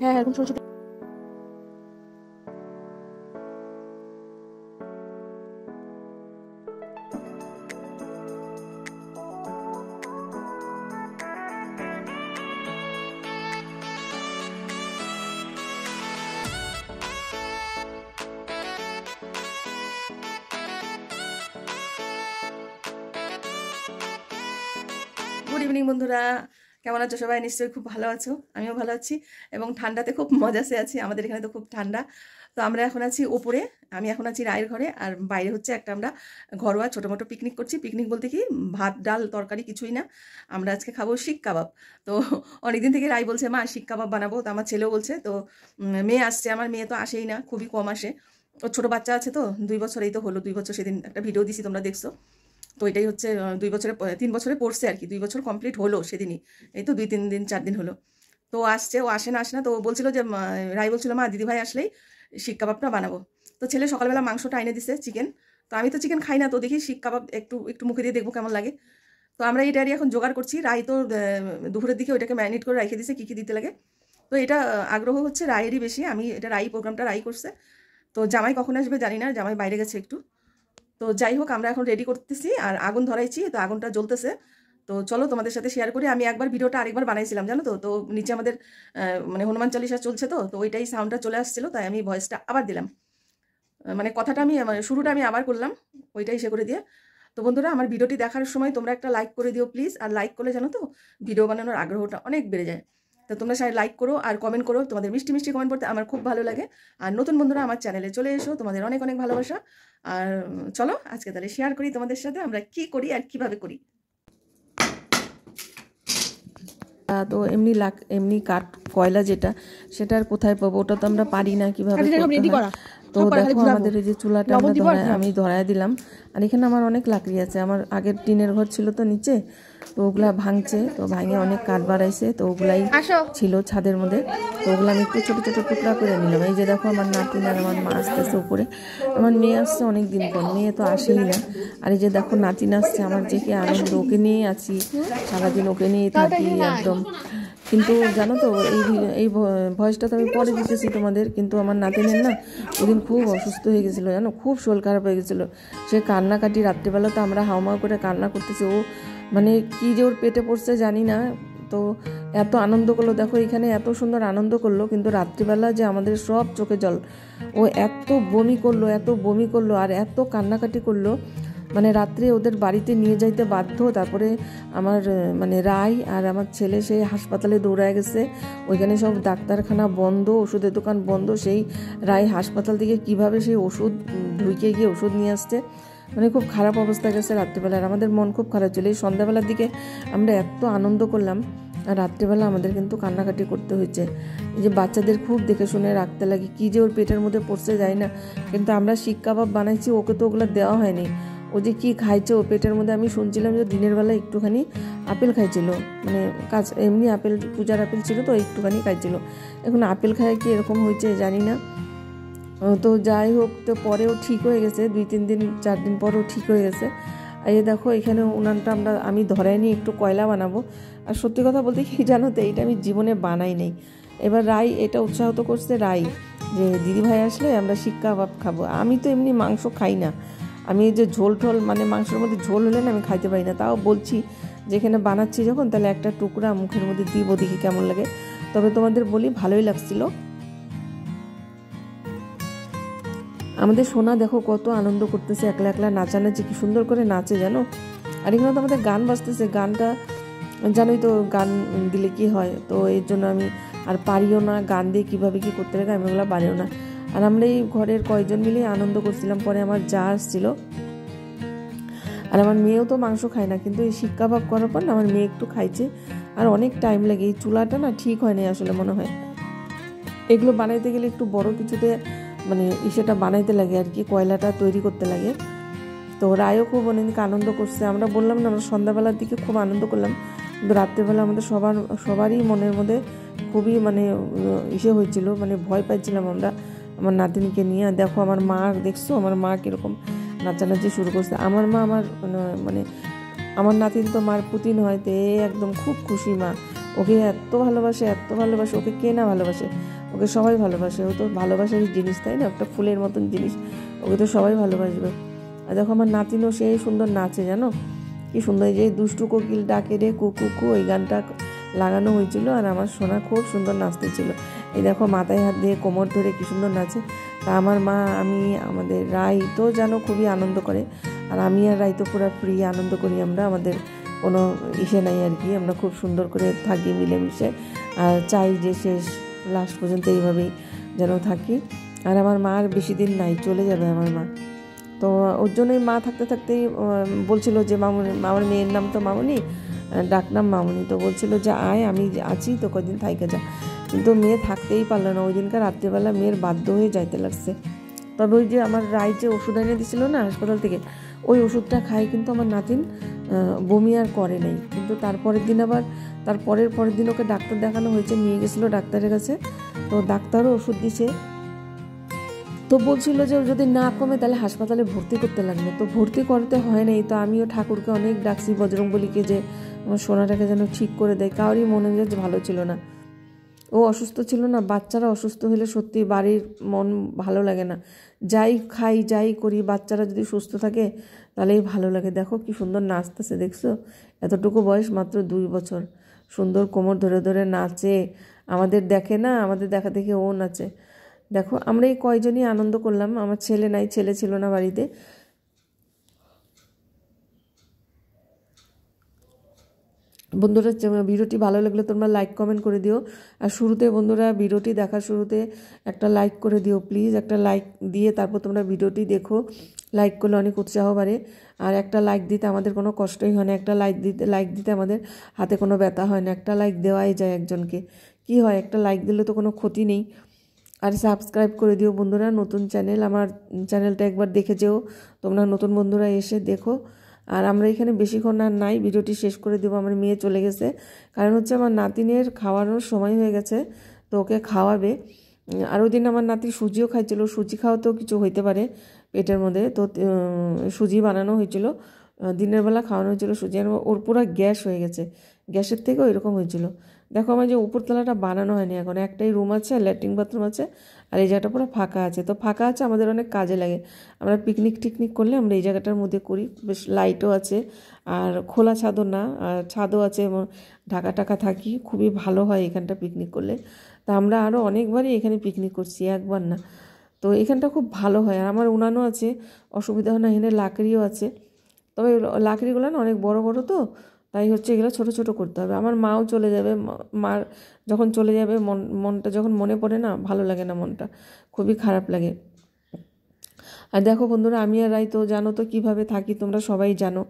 হ্যাঁ এরকম ছোট ছোট। গুড ইভিনিং বন্ধুরা, কেমন আছো সবাই? নিশ্চয়ই খুব ভালো আছো, আমিও ভালো আছি এবং ঠান্ডাতে খুব মজাসে আছি। আমাদের এখানে তো খুব ঠান্ডা। তো আমরা এখন আছি ওপরে, আমি এখন আছি রায়ের ঘরে, আর বাইরে হচ্ছে একটা আমরা ঘরোয়া ছোটো মোটো পিকনিক করছি। পিকনিক বলতে কি, ভাত ডাল তরকারি কিছুই না, আমরা আজকে খাবো শিক কাবাব। তো অনেকদিন থেকে রায় বলছে মা শিক কাবাব বানাবো, তো আমার ছেলেও বলছে। তো মেয়ে আসছে, আমার মেয়ে তো আসেই না, খুবই কম আসে। ওর ছোটো বাচ্চা আছে, তো 2 বছর, এই তো হলো 2 বছর। সেদিন একটা ভিডিও দিছি, তোমরা দেখছো। তো এটাই হচ্ছে 2 বছরে 3 বছরে পড়ছে আর কি, 2 বছর কমপ্লিট হলো সেদিনই। এই তো 2-3 দিন 4 দিন হলো। তো আসছে, ও আসে না আসে না, তো ও বলছিল যে রাই বলছিল মা দিদিভাই আসলেই শিক কাবাবটা বানাবো। তো ছেলে সকালবেলা মাংসটা এনে দিছে, চিকেন। তো আমি তো চিকেন খাই না, তো দেখি শিক কাবাব একটু একটু মুখে দিয়ে দেখবো কেমন লাগে। তো আমরা এটারই এখন জোগাড় করছি। রাই তো দুপুরের দিকে ওইটাকে ম্যারিনেট করে রেখে দিছে কী কী দিতে লাগে। তো এটা আগ্রহ হচ্ছে রায়েরই বেশি, আমি এটা রাই প্রোগ্রামটা রাই করছে। তো জামাই কখন আসবে জানি না, জামাই বাইরে গেছে একটু। তো যাই হোক, আমরা এখন রেডি করতেছি আর আগুন ধরাইছি, তো আগুনটা জ্বলতেছে। তো চলো তোমাদের সাথে শেয়ার করি। আমি একবার ভিডিওটা আরেকবার বানাইছিলাম জানো তো, তো নিচে আমাদের মানে হনুমান চালিশা চলছে, তো তো ওইটাই সাউন্ডটা চলে আসছিল, তাই আমি ভয়েসটা আবার দিলাম। মানে কথাটা আমি মানে শুরুটা আমি আবার করলাম, ওইটাই সে করে দিয়ে। তো বন্ধুরা, আমার ভিডিওটি দেখার সময় তোমরা একটা লাইক করে দিও প্লিজ। আর লাইক করলে জানো তো ভিডিও বানানোর আগ্রহটা অনেক বেড়ে যায়। তো তোমরা সবাই লাইক করো আর কমেন্ট করো, তোমাদের মিষ্টি মিষ্টি কমেন্ট পড়তে আমার খুব ভালো লাগে। আর নতুন বন্ধুরা আমার চ্যানেলে চলে এসো, তোমাদের অনেক অনেক ভালোবাসা। আর চলো আজকে তাহলে শেয়ার করি তোমাদের সাথে আমরা কি করি আর কিভাবে করি। তো এমনি কাঠ কয়লা যেটা, সেটা আর কোথায় পাবো, ওটা তো আমরা পারি না কিভাবে করতে হয়। তো দেখো আমাদের এই যে চুলাটা আমি ধরায় দিলাম। আর এখানে আমার অনেক লাকড়ি আছে, আমার আগের টিনের ঘর ছিল তো নিচে, তো ওগুলা ভাঙছে, তো ভাঙে অনেক কাঠ বাড়াইছে, তো ওগুলাই ছিল ছাদের মধ্যে। তো ওগুলো আমি একটু ছোটো ছোটো টুকরা করে নিলাম। এই যে দেখো আমার নাতিন আর আমার মা আসতেছে উপরে, আমার মেয়ে আসছে অনেক দিন পর, মেয়ে তো আসেই না। আর এই যে দেখো নাতিন আসছে, আমার যে কি আনন্দ, ওকে নিয়ে আছি সারাদিন, ওকে নিয়ে থাকি একদম। কিন্তু জানো তো এই ভয়েসটা তো আমি পরে দিতেছি তোমাদের, কিন্তু আমার নাতিনের না ওদিন খুব অসুস্থ হয়ে গেছিলো জানো, খুব শরীর খারাপ হয়ে গেছিলো। সে কান্নাকাটি, রাত্রিবেলা তো আমরা হাউমাউ করে কান্না করতেছি, ও মানে কি যে ওর পেটে পড়ছে জানি না। তো এত আনন্দ করলো, দেখো এখানে এত সুন্দর আনন্দ করলো, কিন্তু রাত্রিবেলা যে আমাদের সব চোখে জল। ও এত বমি করলো, এত বমি করলো, আর এত কান্নাকাটি করলো, মানে রাত্রে ওদের বাড়িতে নিয়ে যাইতে বাধ্য। তারপরে আমার মানে রায় আর আমার ছেলে সেই হাসপাতালে দৌড়ায় গেছে, ওইখানে সব ডাক্তারখানা বন্ধ, ওষুধের দোকান বন্ধ। সেই রায় হাসপাতাল থেকে কিভাবে সেই ওষুধ ঢুকে গিয়ে ওষুধ নিয়ে আসছে, মানে খুব খারাপ অবস্থা গেছে রাত্রিবেলা। আর আমাদের মন খুব খারাপ ছিল। এই সন্ধ্যাবেলার দিকে আমরা এত আনন্দ করলাম, আর রাত্রিবেলা আমাদের কিন্তু কান্নাকাটি করতে হয়েছে। এই যে বাচ্চাদের খুব দেখে শুনে রাখতে লাগে, কী যে ওর পেটের মধ্যে পড়ছে যায় না। কিন্তু আমরা শিক কাবাব বানাইছি, ওকে তো ওগুলো দেওয়া হয়নি। ও যে কী খাইছে ও পেটের মধ্যে, আমি শুনছিলাম যে দিনের বেলা একটুখানি আপেল খাইছিল, মানে এমনি আপেল, পূজার আপেল ছিল তো একটুখানি খাইছিল। এখন আপেল খায় কি এরকম হয়েছে জানি না। তো যাই হোক, তো পরেও ঠিক হয়ে গেছে, 2-3 দিন 4 দিন পরেও ঠিক হয়ে গেছে। আর এই দেখো এখানে উনানটা আমি ধরাই নিয়ে একটু কয়লা বানাবো। আর সত্যি কথা বলতে কি জানো তো, এইটা আমি জীবনে বানাই নাই। এবার রাই এটা উৎসাহিত করছে, রাই যে দিদিভাই আসলে আমরা শিক কাবাব খাবো। আমি তো এমনি মাংস খাই না, আমি এই যে ঝোল ঠোল, মানে মাংসের মধ্যে ঝোল হলে না আমি খাইতে পারি না। তাও বলছি যেখানে বানাচ্ছি যখন, তাহলে একটা টুকরা মুখের মধ্যে দিব, দেখি কেমন লাগে। তবে তোমাদের বলি ভালোই লাগছিল। আমাদের সোনা দেখো কত আনন্দ করতেছে, একলা একলা নাচানাচি কি সুন্দর করে নাচে জানো। আর এখানে তো আমাদের গান বাজতেছে, গানটা জানোই তো গান দিলে কি হয়, তো এর জন্য আমি আর পারিও না, গান দিয়ে কীভাবে কী করতে লাগে আমি ওগুলো পারিও না। আর আমরা এই ঘরের কয়েকজন মিলে আনন্দ করছিলাম। পরে আমার যা আসছিল, আর আমার মেয়েও তো মাংস খায় না, কিন্তু এই শিক কাবাব করার পর না আমার মেয়ে একটু খাইছে। আর অনেক টাইম লাগে, এই চুলাটা না ঠিক হয় না আসলে মনে হয়। এগুলো বানাইতে গেলে একটু বড় কিছুতে মানে সেটা বানাইতে লাগে আর কি, কয়লাটা তৈরি করতে লাগে। তো রায়ও খুব অনেক আনন্দ করছে। আমরা বললাম না, আমরা সন্ধ্যাবেলার দিকে খুব আনন্দ করলাম, কিন্তু রাত্রেবেলা আমাদের সবারই মনের মধ্যে খুবই মানে হয়েছিল, মানে ভয় পাইছিলাম আমরা আমার নাতিনিকে নিয়ে। দেখো আমার মা, দেখছো আমার মা কীরকম নাচানাচি শুরু করছে। আমার মা আমার মানে আমার নাতিন তো মার পুতিন হয়, তো একদম খুব খুশি মা। ও ওকে এত ভালোবাসে, ওকে কে না ভালোবাসে, ওকে সবাই ভালোবাসে। ও তো ভালোবাসার জিনিস, তাই না, একটা ফুলের মতন জিনিস, ওকে তো সবাই ভালোবাসবে। আর দেখো আমার নাতিনও সেই সুন্দর নাচে, জানো কি সুন্দর, এই যে দুষ্টু কোকিল ডাকে রে কুকু কু, ওই গানটা লাগানো হয়েছিল, আর আমার সোনা খুব সুন্দর নাচতেছিল। এই দেখো মাথায় হাত দিয়ে কোমর ধরে কি সুন্দর নাচে। তা আমার মা, আমি, আমাদের রাই তো জানো খুবই আনন্দ করে, আর আমি আর রাই তো পুরো ফ্রি আনন্দ করি আমরা, আমাদের কোনো ইসে নাই আর কি, আমরা খুব সুন্দর করে থাকি মিলেমিশে, আর চাই যে শেষ লাস্ট পর্যন্ত এইভাবেই যেন থাকি। আর আমার মা আর বেশি দিন নাই, চলে যাবে আমার মা। তো ওর জন্যই মা থাকতে থাকতেই বলছিল যে মামুনি, আমার মেয়ের নাম তো মামুনি, ডাকনাম মামুনি, তো বলছিল যে আয় আমি আছি তো কদিন থাইকে যা, কিন্তু মেয়ে থাকতেই পারলো না। ওই দিনকার রাত্রিবেলা মেয়ের বাধ্য হয়ে যাইতে লাগছে। তবে ওই যে আমার রায় যে ওষুধ এনে দিছিল না হাসপাতাল থেকে, ওই ওষুধটা খাই কিন্তু আমার নাতিন বমি আর করে নাই। কিন্তু তারপরের দিন আবার পরের দিন ওকে ডাক্তার দেখানো হয়েছে, নিয়ে গেছিলো ডাক্তারের কাছে, তো ডাক্তারও ওষুধ দিছে। তো বলছিল যে যদি না কমে তাহলে হাসপাতালে ভর্তি করতে লাগবে, তো ভর্তি করতে হয় নাই। তো আমিও ঠাকুরকে অনেক ডাকছি, বজরংবলীকে, যে আমার সোনাটাকে যেন ঠিক করে দেয়। কারোরই মনে যে ভালো ছিল না, ও অসুস্থ ছিল না। বাচ্চারা অসুস্থ হলে সত্যি বাড়ির মন ভালো লাগে না, যাই খাই যাই করি, বাচ্চারা যদি সুস্থ থাকে তাহলেই ভালো লাগে। দেখো কি সুন্দর নাচতেছে, দেখছো, এতটুকু বয়স, মাত্র 2 বছর, সুন্দর কোমর ধরে ধরে নাচে, আমাদের দেখে না, আমাদের দেখা দেখে ও নাচে। দেখো আমরা এই কয়জনই আনন্দ করলাম, আমার ছেলে নাই, ছেলে ছিল না বাড়িতে। বন্ধুরা ভিডিওটি ভালো লাগলে তোমরা লাইক কমেন্ট করে দিও, আর শুরুতে বন্ধুরা ভিডিওটি দেখার শুরুতে একটা লাইক করে দিও প্লিজ, একটা লাইক দিয়ে তারপর তোমরা ভিডিওটি দেখো। লাইক করলে অনেক উৎসাহ বাড়ে, আর একটা লাইক দিতে আমাদের কোনো কষ্টই হয় না, একটা লাইক দিতে আমাদের হাতে কোনো ব্যথা হয় না, একটা লাইক দেওয়াই যায় একজনকে, কি হয়, একটা লাইক দিলে তো কোনো ক্ষতি নেই। আর সাবস্ক্রাইব করে দিও বন্ধুরা, নতুন চ্যানেল, আমার চ্যানেলটা একবার দেখে যেও তোমরা, নতুন বন্ধুরা এসে দেখো। আর আমরা এখানে বেশিক্ষণ আর নাই, ভিডিওটি শেষ করে দেবো, আমার মেয়ে চলে গেছে, কারণ হচ্ছে আমার নাতিনের খাওয়ানোর সময় হয়ে গেছে, তো ওকে খাওয়াবে। আর ওই দিন আমার নাতি সুজিও খাইছিল, সুজি খাওয়াতেও কিছু হইতে পারে পেটের মধ্যে, তো সুজি বানানো হয়েছিল, দিনের বেলা খাওয়ানো হয়েছিল সুজি, আর ওর পুরো গ্যাস হয়ে গেছে, গ্যাসের থেকেও এরকম হয়েছিল। দেখো আমার যে উপরতলাটা বানানো হয়নি এখন, একটাই রুম আছে, ল্যাট্রিন বাথরুম আছে, আর এই জায়গাটা পুরো ফাঁকা আছে। তো ফাঁকা আছে, আমাদের অনেক কাজে লাগে, আমরা পিকনিক টিকনিক করলে আমরা এই জায়গাটার মধ্যে করি, বেশ লাইটও আছে, আর খোলা ছাদও না, আর ছাদও আছে, এবং ঢাকা টাকা থাকি, খুবই ভালো হয় এখানটা পিকনিক করলে। তা আমরা আরও অনেকবারই এখানে পিকনিক করছি, একবার না। তো এখানটা খুব ভালো হয়, আর আমার উনানও আছে, অসুবিধা হয় না, এখানে লাকড়িও আছে, তবে লাকড়িগুলো না অনেক বড় বড়, তো তাই হচ্ছে এগুলো ছোট ছোট করতে হবে। আমার মাও চলে যাবে, মার যখন চলে যাবে মনটা যখন মনে পড়ে না, ভালো লাগে না, মনটা খুবই খারাপ লাগে। আর দেখো বন্ধুরা, আমি আর রাই তো জানো তো কীভাবে থাকি, তোমরা সবাই জানো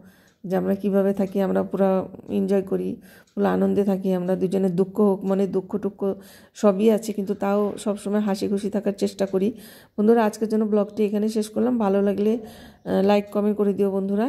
যে আমরা কীভাবে থাকি, আমরা পুরো এনজয় করি, পুরো আনন্দে থাকি আমরা দুজনের, দুঃখ হোক মানে দুঃখ টুক্ষ সবই আছে, কিন্তু তাও সবসময় হাসি খুশি থাকার চেষ্টা করি। বন্ধুরা আজকের জন্য ব্লগটি এখানে শেষ করলাম, ভালো লাগলে লাইক কমেন্ট করে দিও বন্ধুরা।